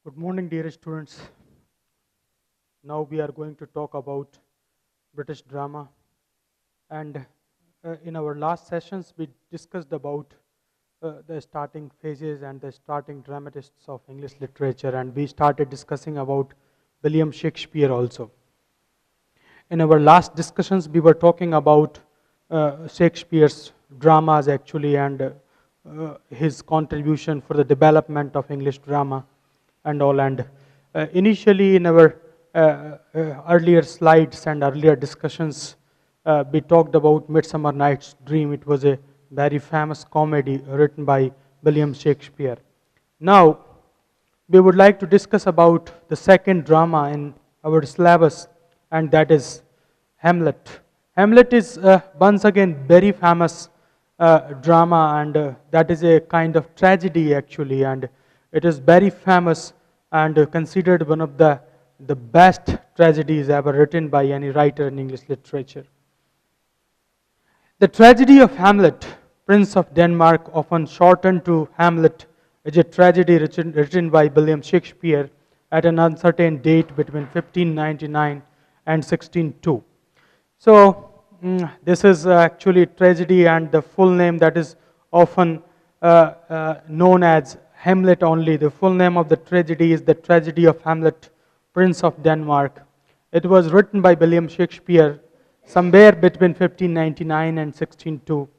Good morning, dear students. Now we are going to talk about British drama. And in our last sessions, we discussed about the starting phases and the starting dramatists of English literature. And we started discussing about William Shakespeare also. In our last discussions, we were talking about Shakespeare's dramas actually and his contribution for the development of English drama and all. And initially in our earlier slides and earlier discussions, we talked about Midsummer Night's Dream. It was a very famous comedy written by William Shakespeare. Now, we would like to discuss about the second drama in our syllabus, and that is Hamlet. Hamlet is once again very famous drama, and that is a kind of tragedy actually, and it is very famous and considered one of the best tragedies ever written by any writer in English literature. The tragedy of Hamlet, Prince of Denmark, often shortened to Hamlet, is a tragedy written by William Shakespeare at an uncertain date between 1599 and 1602. So, this is actually a tragedy, and the full name that is often known as Hamlet only. The full name of the tragedy is The Tragedy of Hamlet, Prince of Denmark. It was written by William Shakespeare somewhere between 1599 and 1602.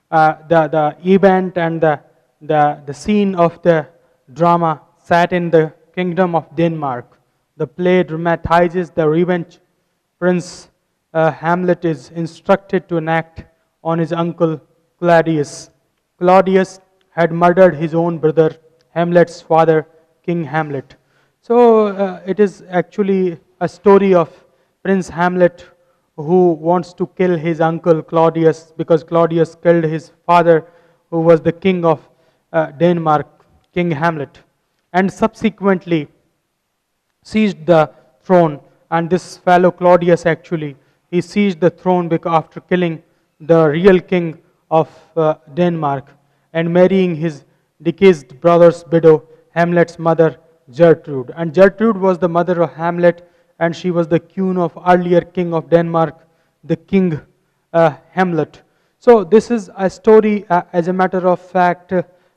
The event and the scene of the drama sat in the kingdom of Denmark. The play dramatizes the revenge Prince Hamlet is instructed to enact on his uncle Claudius. Claudius had murdered his own brother, Hamlet's father, King Hamlet. So it is actually a story of Prince Hamlet who wants to kill his uncle Claudius because Claudius killed his father, who was the king of Denmark, King Hamlet, and subsequently seized the throne. And this fellow Claudius actually, he seized the throne after killing the real king of Denmark and marrying his deceased brother's widow, Hamlet's mother, Gertrude. And Gertrude was the mother of Hamlet, and she was the queen of earlier king of Denmark, the king Hamlet. So this is a story, as a matter of fact,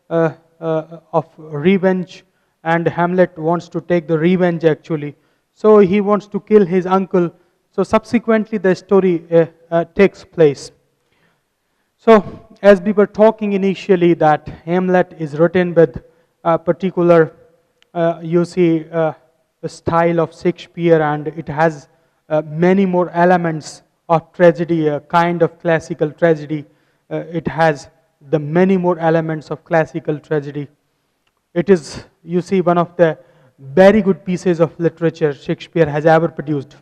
of revenge, and Hamlet wants to take the revenge actually. So he wants to kill his uncle. So subsequently the story takes place. So as we were talking initially that Hamlet is written with a particular, style of Shakespeare, and it has many more elements of tragedy, a kind of classical tragedy. It has the many more elements of classical tragedy. It is, one of the very good pieces of literature Shakespeare has ever produced.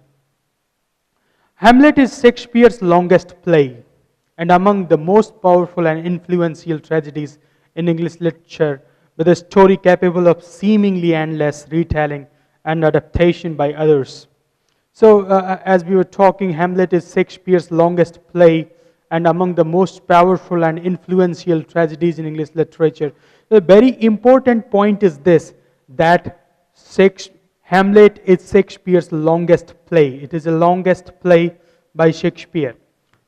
Hamlet is Shakespeare's longest play and among the most powerful and influential tragedies in English literature, with a story capable of seemingly endless retelling and adaptation by others. So, as we were talking, Hamlet is Shakespeare's longest play and among the most powerful and influential tragedies in English literature. The very important point is this, that Hamlet is Shakespeare's longest play. It is the longest play by Shakespeare.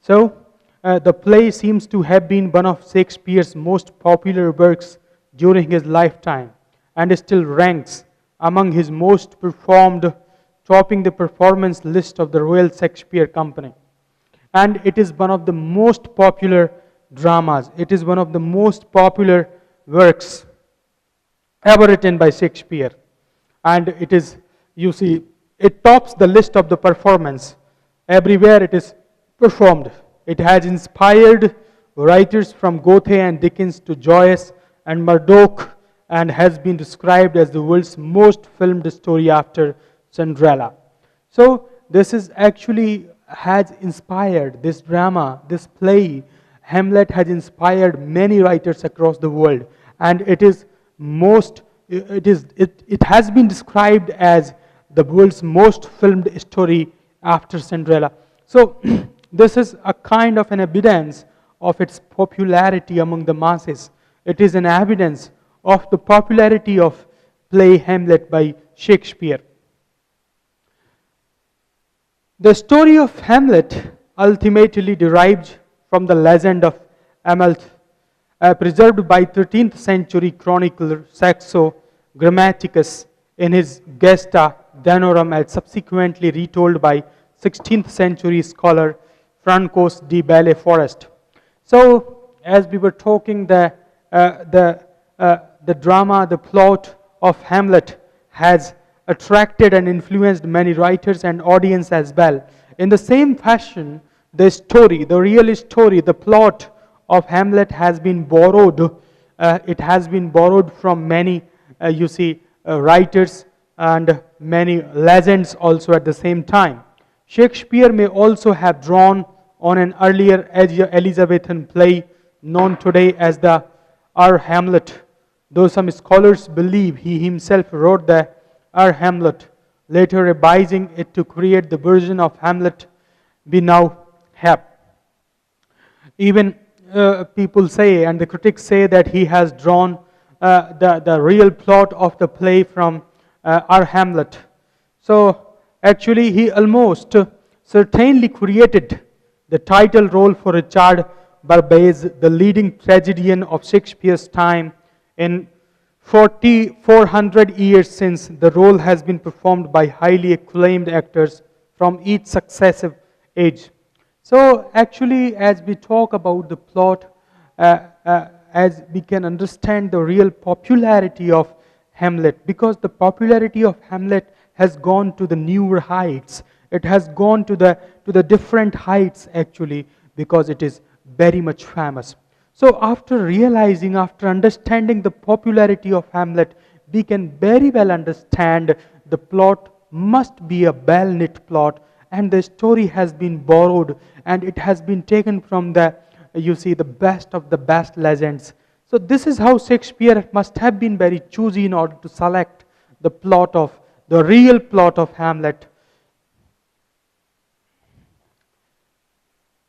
So, the play seems to have been one of Shakespeare's most popular works during his lifetime, and still ranks among his most performed, topping the performance list of the Royal Shakespeare Company. And it is one of the most popular dramas. It is one of the most popular works ever written by Shakespeare. And it is, it tops the list of the performance. Everywhere it is performed. It has inspired writers from Goethe and Dickens to Joyce and Murdoch, and has been described as the world's most filmed story after Cinderella. So this is actually has inspired this drama, this play. Hamlet has inspired many writers across the world, and it has been described as the world's most filmed story after Cinderella. So this is a kind of an evidence of its popularity among the masses. It is an evidence of the popularity of play Hamlet by Shakespeare. The story of Hamlet ultimately derived from the legend of Hamlet, preserved by 13th century chronicler Saxo Grammaticus in his Gesta Danorum, and subsequently retold by 16th century scholar Francos de Belleforest. So, as we were talking, the drama, the plot of Hamlet has attracted and influenced many writers and audience as well. In the same fashion, the story, the real story, the plot of Hamlet has been borrowed. It has been borrowed from many, writers and many legends also at the same time. Shakespeare may also have drawn on an earlier Elizabethan play known today as the Hamlet, though some scholars believe he himself wrote the Hamlet, later revising it to create the version of Hamlet we now have. Even people say, and the critics say, that he has drawn the real plot of the play from Hamlet. So actually he almost certainly created the title role for Richard Barbès, the leading tragedian of Shakespeare's time. In 400 years since, the role has been performed by highly acclaimed actors from each successive age. So actually, as we talk about the plot, as we can understand the real popularity of Hamlet, because the popularity of Hamlet has gone to the newer heights. It has gone to the different heights actually, because it is very much famous. So after realizing, after understanding the popularity of Hamlet, we can very well understand the plot must be a well-knit plot, and the story has been borrowed and it has been taken from the best of the best legends. So this is how Shakespeare must have been very choosy in order to select the real plot of Hamlet.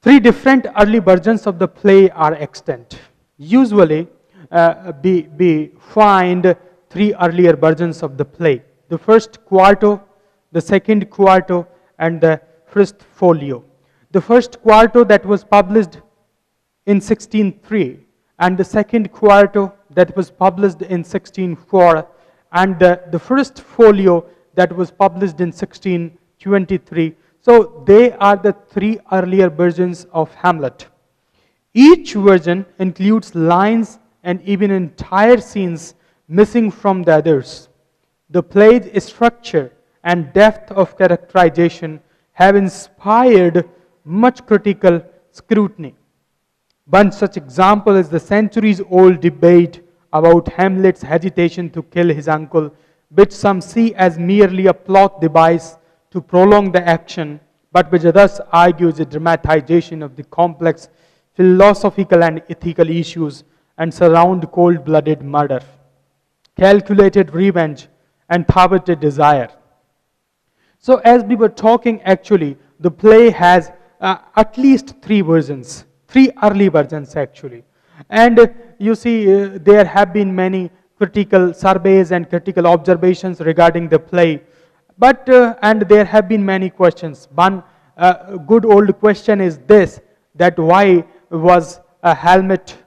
3 different early versions of the play are extant. Usually, we find 3 earlier versions of the play: the first quarto, the second quarto, and the first folio. The first quarto that was published in 1603, and the second quarto that was published in 1604, and the first folio that was published in 1623. So they are the 3 earlier versions of Hamlet. Each version includes lines and even entire scenes missing from the others. The play's structure and depth of characterization have inspired much critical scrutiny. One such example is the centuries-old debate about Hamlet's hesitation to kill his uncle, which some see as merely a plot device to prolong the action, but which thus argues a dramatization of the complex philosophical and ethical issues and surround cold-blooded murder, calculated revenge, and thwarted desire. So as we were talking, actually, the play has at least 3 versions, 3 early versions actually. And you see, there have been many critical surveys and critical observations regarding the play. But, and there have been many questions. One good old question is this, that why was Hamlet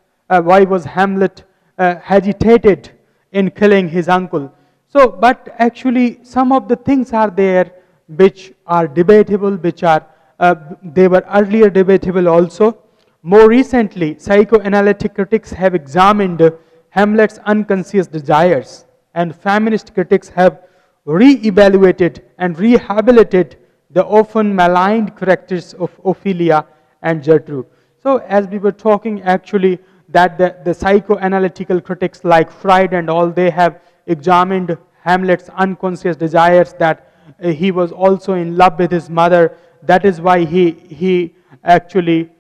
hesitated in killing his uncle? So, but actually some of the things are there which are debatable, they were earlier debatable also. More recently, psychoanalytic critics have examined Hamlet's unconscious desires, and feminist critics have re-evaluated and rehabilitated the often maligned characters of Ophelia and Gertrude. So as we were talking, actually, that the psychoanalytical critics like Freud and all, they have examined Hamlet's unconscious desires, that he was also in love with his mother. That is why he actually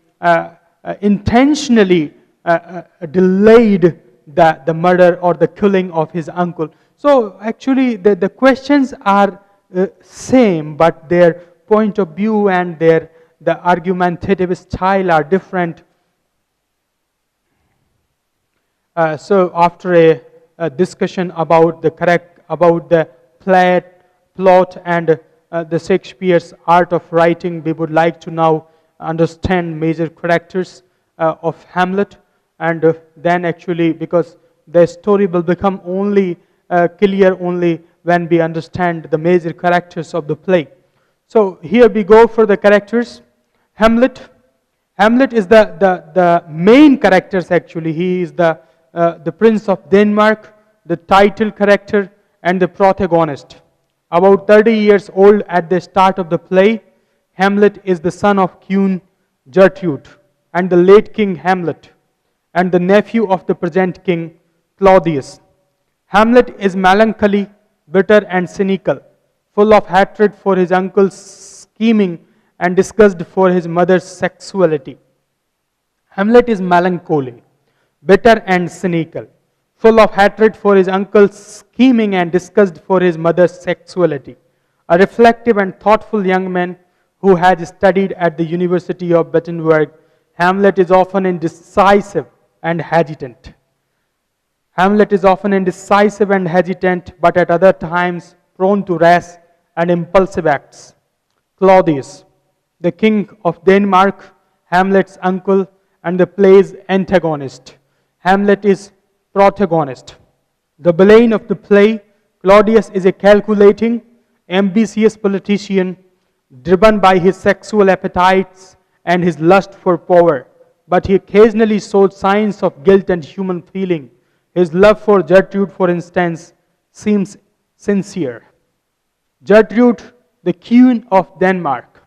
intentionally delayed the murder or the killing of his uncle. So actually the questions are same, but their point of view and the argumentative style are different. So after a discussion about the correct about the plot and the Shakespeare's art of writing, we would like to now understand major characters of Hamlet, and then actually, because the story will become only clear only when we understand the major characters of the play. So here we go for the characters. Hamlet. Hamlet is the main characters actually. He is the Prince of Denmark, the title character, and the protagonist. About 30 years old at the start of the play, Hamlet is the son of Queen Gertrude and the late King Hamlet, and the nephew of the present King Claudius. Hamlet is melancholy, bitter, and cynical, full of hatred for his uncle's scheming and disgust for his mother's sexuality. Hamlet is melancholy, bitter, and cynical, full of hatred for his uncle's scheming and disgust for his mother's sexuality. A reflective and thoughtful young man who has studied at the University of Wittenberg, Hamlet is often indecisive and hesitant. Hamlet is often indecisive and hesitant, but at other times prone to rash and impulsive acts. Claudius, the king of Denmark, Hamlet's uncle, and the play's antagonist. Hamlet is protagonist. The villain of the play, Claudius, is a calculating, ambitious politician driven by his sexual appetites and his lust for power, but he occasionally shows signs of guilt and human feeling. His love for Gertrude, for instance, seems sincere. Gertrude, the Queen of Denmark,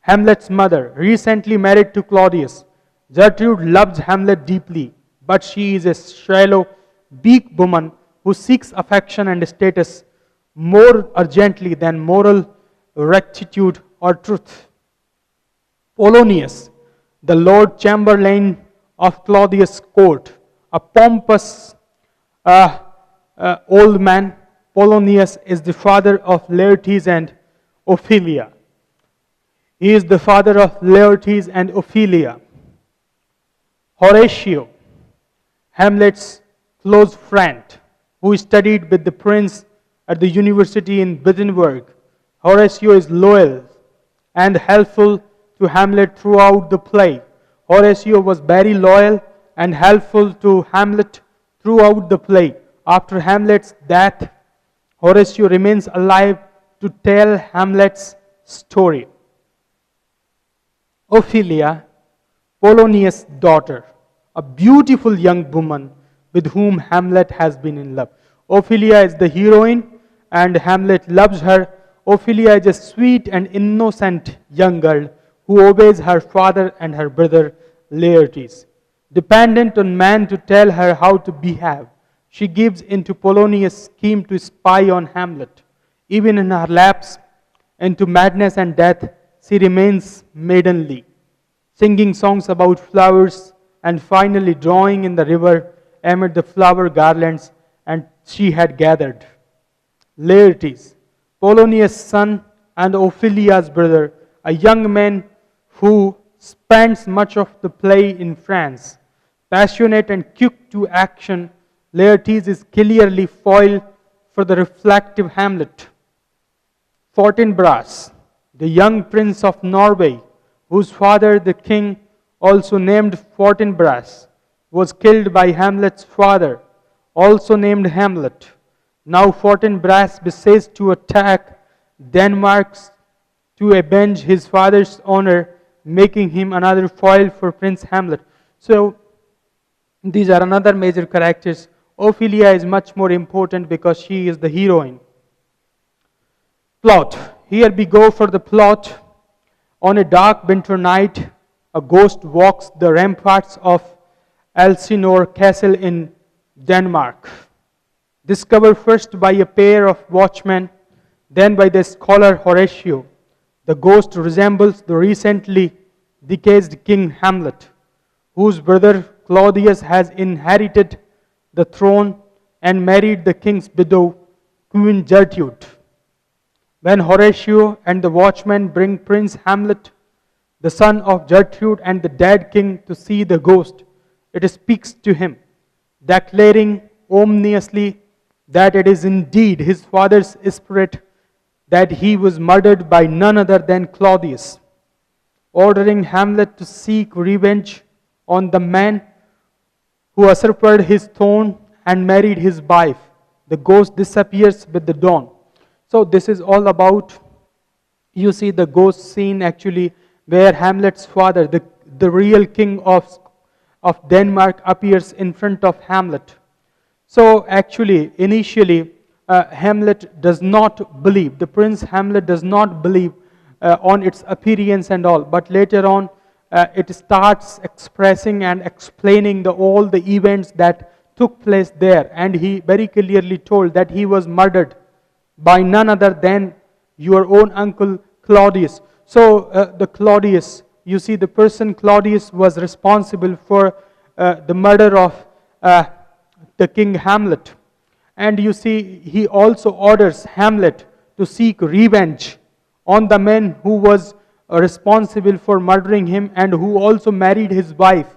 Hamlet's mother, recently married to Claudius. Gertrude loves Hamlet deeply, but she is a shallow, weak woman who seeks affection and status more urgently than moral rectitude or truth. Polonius, the Lord Chamberlain of Claudius' court, a pompous old man. Polonius is the father of Laertes and Ophelia. He is the father of Laertes and Ophelia. Horatio, Hamlet's close friend, who studied with the prince at the university in Wittenberg. Horatio is loyal and helpful to Hamlet throughout the play. Horatio was very loyal and helpful to Hamlet throughout the play. After Hamlet's death, Horatio remains alive to tell Hamlet's story. Ophelia, Polonius' daughter, a beautiful young woman with whom Hamlet has been in love. Ophelia is the heroine and Hamlet loves her. Ophelia is a sweet and innocent young girl who obeys her father and her brother Laertes. Dependent on man to tell her how to behave, she gives into Polonius' scheme to spy on Hamlet. Even in her lapse into madness and death, she remains maidenly, singing songs about flowers and finally drawing in the river amid the flower garlands and she had gathered. Laertes, Polonius' son and Ophelia's brother, a young man who spends much of the play in France. Passionate and quick to action, Laertes is clearly foil for the reflective Hamlet. Fortinbras, the young prince of Norway, whose father, the king, also named Fortinbras, was killed by Hamlet's father, also named Hamlet. Now Fortinbras besieges to attack Denmark to avenge his father's honor, making him another foil for Prince Hamlet. So these are another major characters. Ophelia is much more important because she is the heroine. Plot. Here we go for the plot. On a dark winter night, a ghost walks the ramparts of Elsinore Castle in Denmark. Discovered first by a pair of watchmen, then by the scholar Horatio, the ghost resembles the recently deceased King Hamlet, whose brother Claudius has inherited the throne and married the king's widow, Queen Gertrude. When Horatio and the watchmen bring Prince Hamlet, the son of Gertrude and the dead king, to see the ghost, it speaks to him, declaring ominously, that it is indeed his father's spirit, that he was murdered by none other than Claudius. Ordering Hamlet to seek revenge on the man who usurped his throne and married his wife, the ghost disappears with the dawn. So this is all about, you see, the ghost scene actually, where Hamlet's father, the real king of Denmark, appears in front of Hamlet. So actually, initially, Hamlet does not believe, the prince Hamlet does not believe on its appearance and all, but later on, it starts expressing and explaining all the events that took place there, and he very clearly told that he was murdered by none other than your own uncle Claudius. So the Claudius, you see, the person Claudius was responsible for the murder of the king Hamlet. And you see, he also orders Hamlet to seek revenge on the man who was responsible for murdering him and who also married his wife.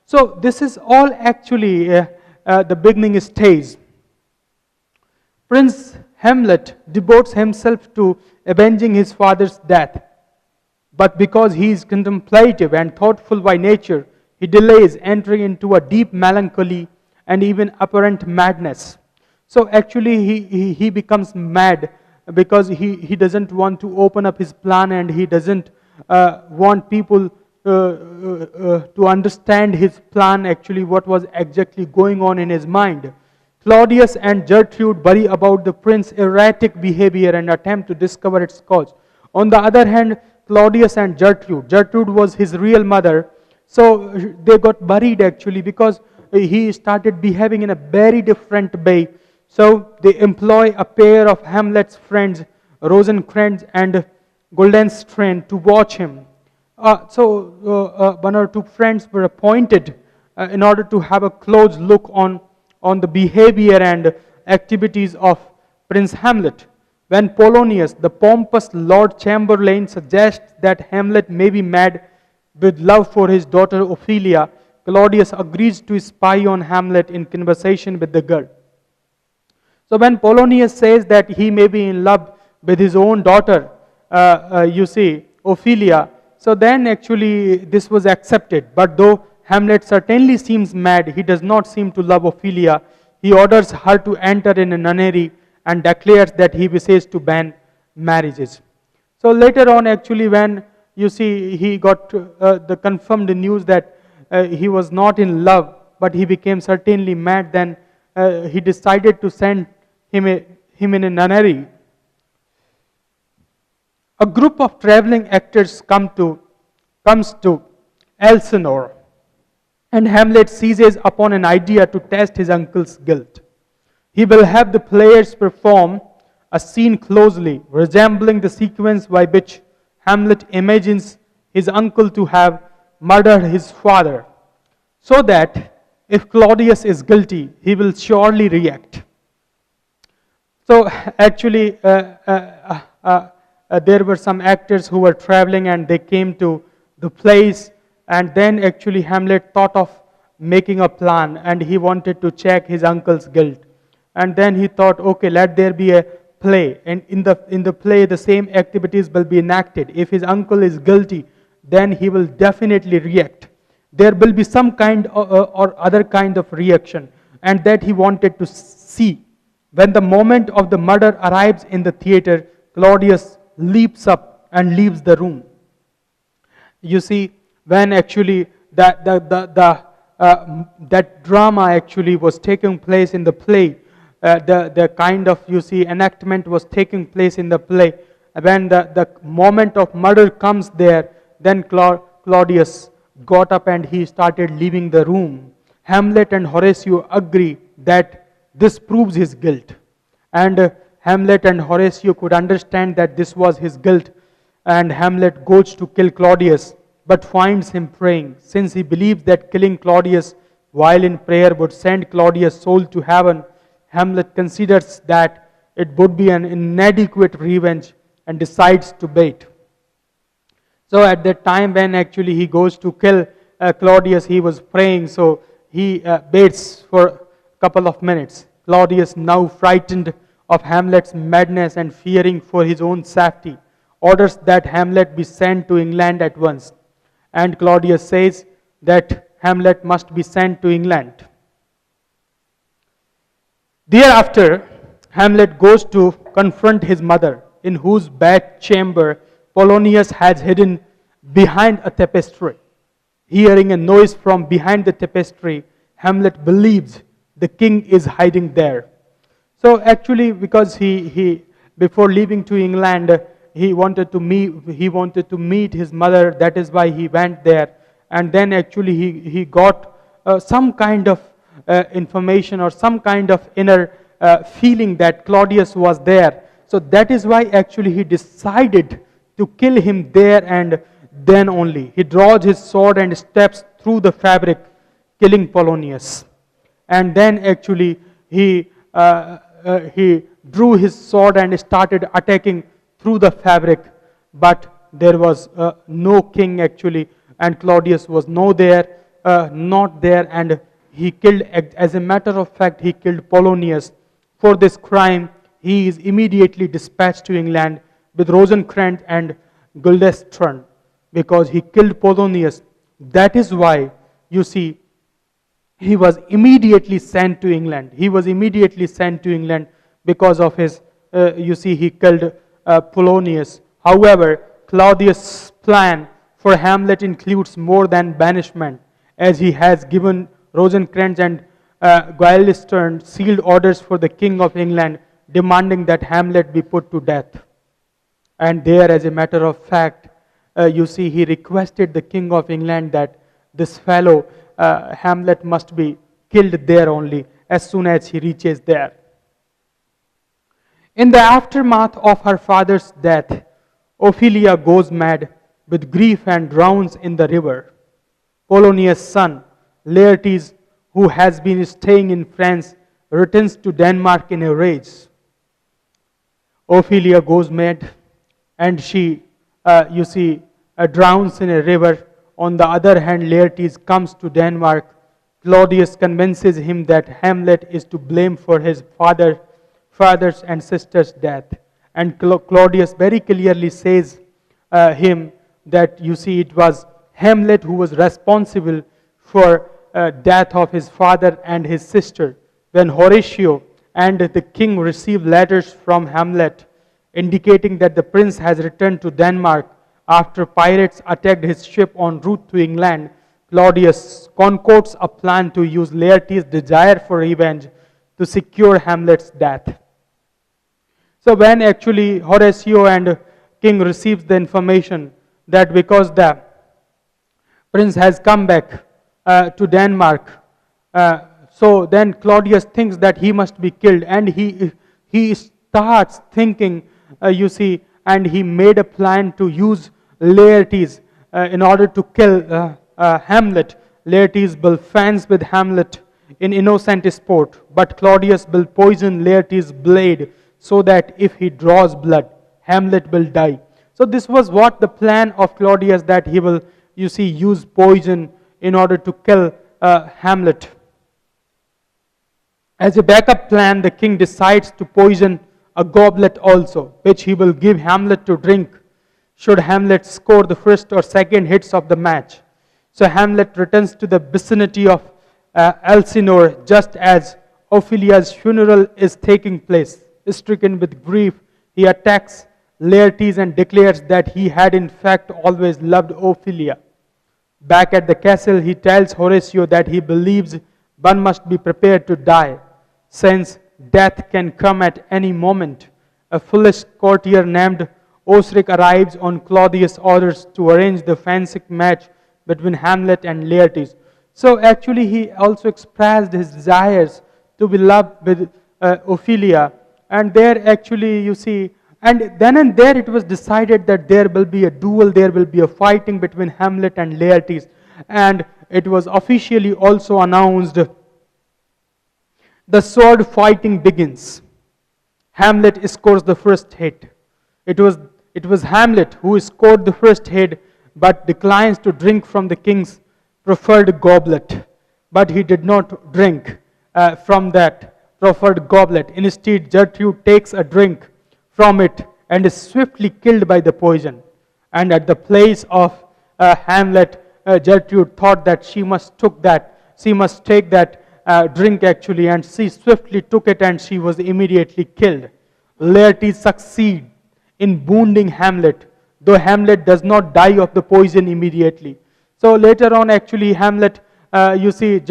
So this is all actually the beginning stage. Prince Hamlet devotes himself to avenging his father's death. But because he is contemplative and thoughtful by nature, he delays entering into a deep melancholy and even apparent madness. So actually he becomes mad because he doesn't want to open up his plan, and he doesn't want people to understand his plan, actually what was exactly going on in his mind. Claudius and Gertrude worry about the prince's erratic behavior and attempt to discover its cause. On the other hand, Claudius and Gertrude was his real mother, so they got worried actually because he started behaving in a very different way. So they employ a pair of Hamlet's friends, Rosencrantz and Guildenstern, to watch him. So one or two friends were appointed in order to have a close look on the behavior and activities of Prince Hamlet. When Polonius, the pompous Lord Chamberlain, suggests that Hamlet may be mad with love for his daughter Ophelia, Claudius agrees to spy on Hamlet in conversation with the girl. So when Polonius says that he may be in love with his own daughter, you see, Ophelia, so then actually this was accepted. But though Hamlet certainly seems mad, he does not seem to love Ophelia. He orders her to enter in a nunnery and declares that he wishes to ban marriages. So later on, actually, when you see he got the confirmed news that he was not in love, but he became certainly mad, then he decided to send him in a nunnery. A group of traveling actors comes to Elsinore, and Hamlet seizes upon an idea to test his uncle's guilt. He will have the players perform a scene closely resembling the sequence by which Hamlet imagines his uncle to have murdered his father, so that if Claudius is guilty, he will surely react. So actually, there were some actors who were traveling and they came to the place, and then actually Hamlet thought of making a plan, and he wanted to check his uncle's guilt. And then he thought, okay, let there be a play, and in the play the same activities will be enacted. If his uncle is guilty, then he will definitely react. There will be some kind or other kind of reaction, and that he wanted to see. When the moment of the murder arrives in the theater, Claudius leaps up and leaves the room. You see, when actually that drama actually was taking place in the play, the kind of, you see, enactment was taking place in the play. When the moment of murder comes there, then Claudius got up and he started leaving the room. Hamlet and Horatio agree that this proves his guilt. And Hamlet and Horatio could understand that this was his guilt. And Hamlet goes to kill Claudius, but finds him praying. Since he believes that killing Claudius while in prayer would send Claudius' soul to heaven, Hamlet considers that it would be an inadequate revenge and decides to bait. So at that time when actually he goes to kill Claudius, he was praying, so he baits for a couple of minutes. Claudius, now frightened of Hamlet's madness and fearing for his own safety, orders that Hamlet be sent to England at once. And Claudius says that Hamlet must be sent to England. Thereafter, Hamlet goes to confront his mother, in whose bedchamber Polonius has hidden behind a tapestry. Hearing a noise from behind the tapestry, Hamlet believes the king is hiding there. So actually, because he before leaving to England, he wanted to meet his mother. That is why he went there. And then actually he got some kind of information or some kind of inner feeling that Claudius was there. So that is why actually he decided to kill him there, and then only. He draws his sword and steps through the fabric, killing Polonius. And then actually he drew his sword and started attacking through the fabric. But there was no king actually, and Claudius was not there, and he killed, as a matter of fact, he killed Polonius. For this crime, he is immediately dispatched to England with Rosencrantz and Guildenstern, because he killed Polonius. That is why, you see, he was immediately sent to England. He was immediately sent to England because of his, he killed Polonius. However, Claudius' plan for Hamlet includes more than banishment, as he has given Rosencrantz and Guildenstern sealed orders for the King of England, demanding that Hamlet be put to death. And there, as a matter of fact, he requested the King of England that this fellow, Hamlet, must be killed there only, as soon as he reaches there. In the aftermath of her father's death, Ophelia goes mad with grief and drowns in the river. Polonius' son, Laertes, who has been staying in France, returns to Denmark in a rage. Ophelia goes mad, and she, drowns in a river. On the other hand, Laertes comes to Denmark. Claudius convinces him that Hamlet is to blame for his father's and sister's death. And Claudius very clearly says him that, it was Hamlet who was responsible for death of his father and his sister. When Horatio and the king received letters from Hamlet indicating that the prince has returned to Denmark after pirates attacked his ship en route to England, Claudius concocts a plan to use Laertes' desire for revenge to secure Hamlet's death. So when actually Horatio and king receives the information that because the prince has come back to Denmark, so then Claudius thinks that he must be killed, and he starts thinking, and he made a plan to use Laertes in order to kill Hamlet. Laertes will fence with Hamlet in innocent sport, but Claudius will poison Laertes' blade so that if he draws blood, Hamlet will die. So this was what the plan of Claudius, that he will, use poison in order to kill Hamlet. As a backup plan, the king decides to poison a goblet also, which he will give Hamlet to drink should Hamlet score the first or second hits of the match. So Hamlet returns to the vicinity of Elsinore just as Ophelia's funeral is taking place. Stricken with grief, he attacks Laertes and declares that he had in fact always loved Ophelia. Back at the castle, he tells Horatio that he believes one must be prepared to die, since death can come at any moment. A foolish courtier named Osric arrives on Claudius' orders to arrange the fencing match between Hamlet and Laertes. So actually he also expressed his desires to be loved with Ophelia. And there actually and then and there it was decided that there will be a duel, there will be a fighting between Hamlet and Laertes. And it was officially also announced, the sword fighting begins. Hamlet scores the first hit. It was Hamlet who scored the first hit, but declines to drink from the king's preferred goblet. But he did not drink from proffered goblet. Instead, Gertrude takes a drink from it and is swiftly killed by the poison. And at the place of Hamlet, Gertrude thought that she must take that drink actually, and she swiftly took it and she was immediately killed. Laertes succeed in wounding Hamlet, though Hamlet does not die of the poison immediately. So later on actually Hamlet, Laertes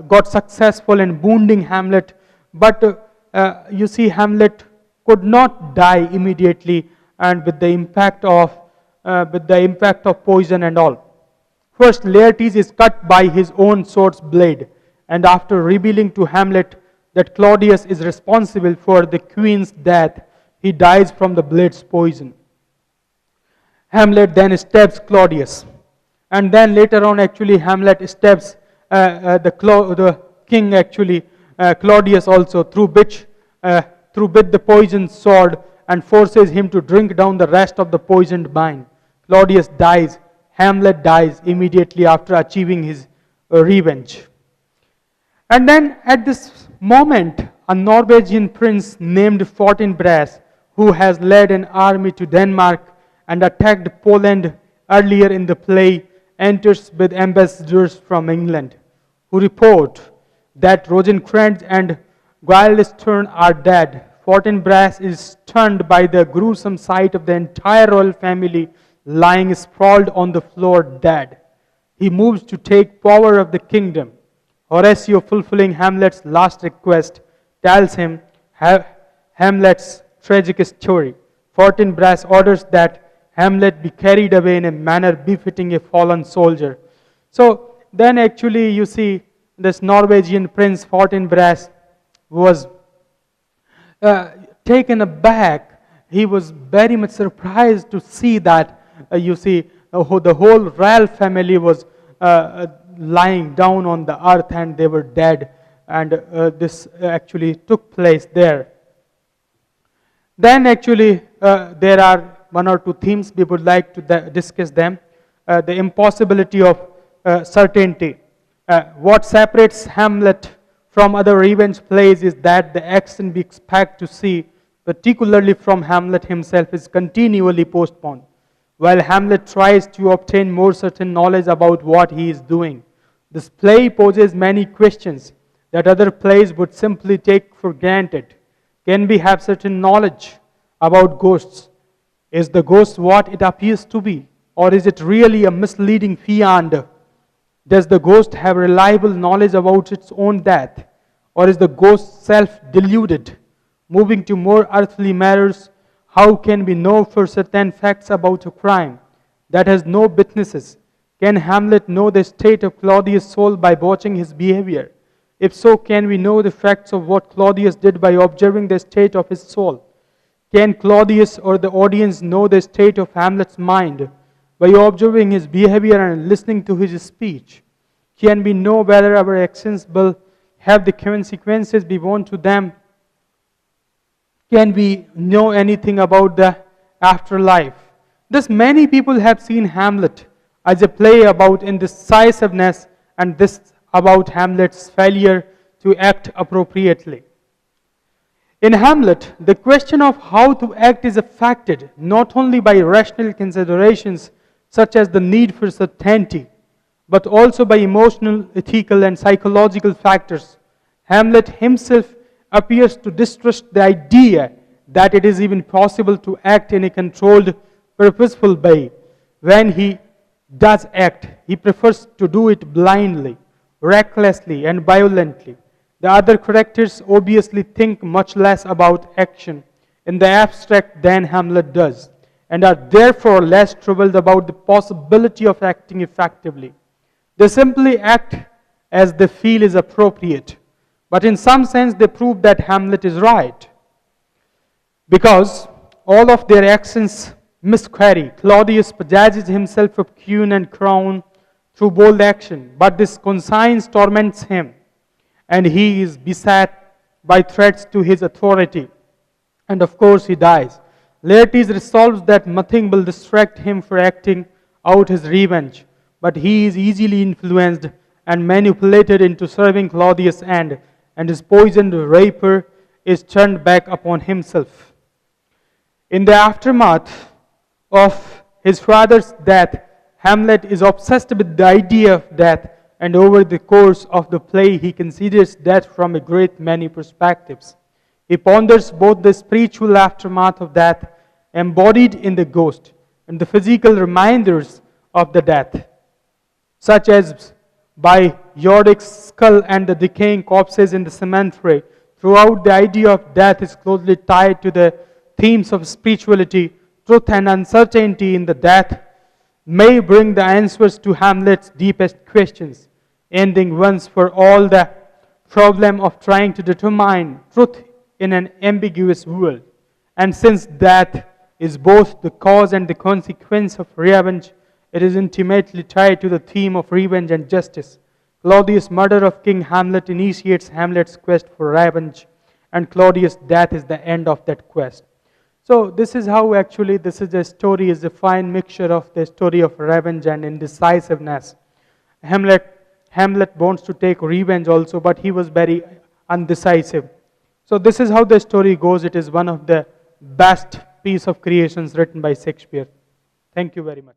got successful in wounding Hamlet, but Hamlet could not die immediately, and with the impact of poison and all. First, Laertes is cut by his own sword's blade, and after revealing to Hamlet that Claudius is responsible for the queen's death, he dies from the blade's poison. Hamlet then stabs Claudius, and then later on actually Hamlet stabs the king actually, Claudius also, through bit the poisoned sword, and forces him to drink down the rest of the poisoned wine. Claudius dies. Hamlet dies immediately after achieving his revenge. And then at this moment, a Norwegian prince named Fortinbras, who has led an army to Denmark and attacked Poland earlier in the play, enters with ambassadors from England, who report that Rosencrantz and Guildenstern are dead. Fortinbras is stunned by the gruesome sight of the entire royal family lying sprawled on the floor dead. He moves to take power of the kingdom. Horatio, fulfilling Hamlet's last request, tells him Hamlet's tragic story. Fortinbras orders that Hamlet be carried away in a manner befitting a fallen soldier. So then actually you see this Norwegian prince Fortinbras was taken aback. He was very much surprised to see that the whole royal family was lying down on the earth and they were dead, and this actually took place there. Then actually there are one or two themes we would like to discuss them. The impossibility of certainty. What separates Hamlet from other revenge plays is that the action we expect to see, particularly from Hamlet himself, is continually postponed. While Hamlet tries to obtain more certain knowledge about what he is doing, this play poses many questions that other plays would simply take for granted. Can we have certain knowledge about ghosts? Is the ghost what it appears to be? Or is it really a misleading fiend? Does the ghost have reliable knowledge about its own death? Or is the ghost self-deluded? Moving to more earthly matters, how can we know for certain facts about a crime that has no witnesses? Can Hamlet know the state of Claudius' soul by watching his behavior? If so, can we know the facts of what Claudius did by observing the state of his soul? Can Claudius or the audience know the state of Hamlet's mind by observing his behavior and listening to his speech? Can we know whether our actions will have the consequences we want to them? Can we know anything about the afterlife? Thus, many people have seen Hamlet as a play about indecisiveness, and this about Hamlet's failure to act appropriately. In Hamlet, the question of how to act is affected not only by rational considerations such as the need for certainty, but also by emotional, ethical, and psychological factors. Hamlet himself appears to distrust the idea that it is even possible to act in a controlled, purposeful way. When he does act, he prefers to do it blindly, recklessly, and violently. The other characters obviously think much less about action in the abstract than Hamlet does, and are therefore less troubled about the possibility of acting effectively. They simply act as they feel is appropriate. But in some sense, they prove that Hamlet is right, because all of their actions miscarry. Claudius possesses himself of queen and crown through bold action, but this conscience torments him, and he is beset by threats to his authority. And of course, he dies. Laertes resolves that nothing will distract him from acting out his revenge, but he is easily influenced and manipulated into serving Claudius' end. and his poisoned rapier is turned back upon himself. In the aftermath of his father's death, Hamlet is obsessed with the idea of death, and over the course of the play, he considers death from a great many perspectives. He ponders both the spiritual aftermath of death, embodied in the ghost, and the physical reminders of the death, such as by Yorick's skull and the decaying corpses in the cemetery. Throughout, the idea of death is closely tied to the themes of spirituality, truth, and uncertainty in the death may bring the answers to Hamlet's deepest questions, ending once for all the problem of trying to determine truth in an ambiguous world. And since death is both the cause and the consequence of revenge, it is intimately tied to the theme of revenge and justice. Claudius' murder of King Hamlet initiates Hamlet's quest for revenge, and Claudius' death is the end of that quest. So this is how actually this is a story, is a fine mixture of the story of revenge and indecisiveness. Hamlet wants to take revenge also, but he was very undecisive. So this is how the story goes. It is one of the best piece of creations written by Shakespeare. Thank you very much.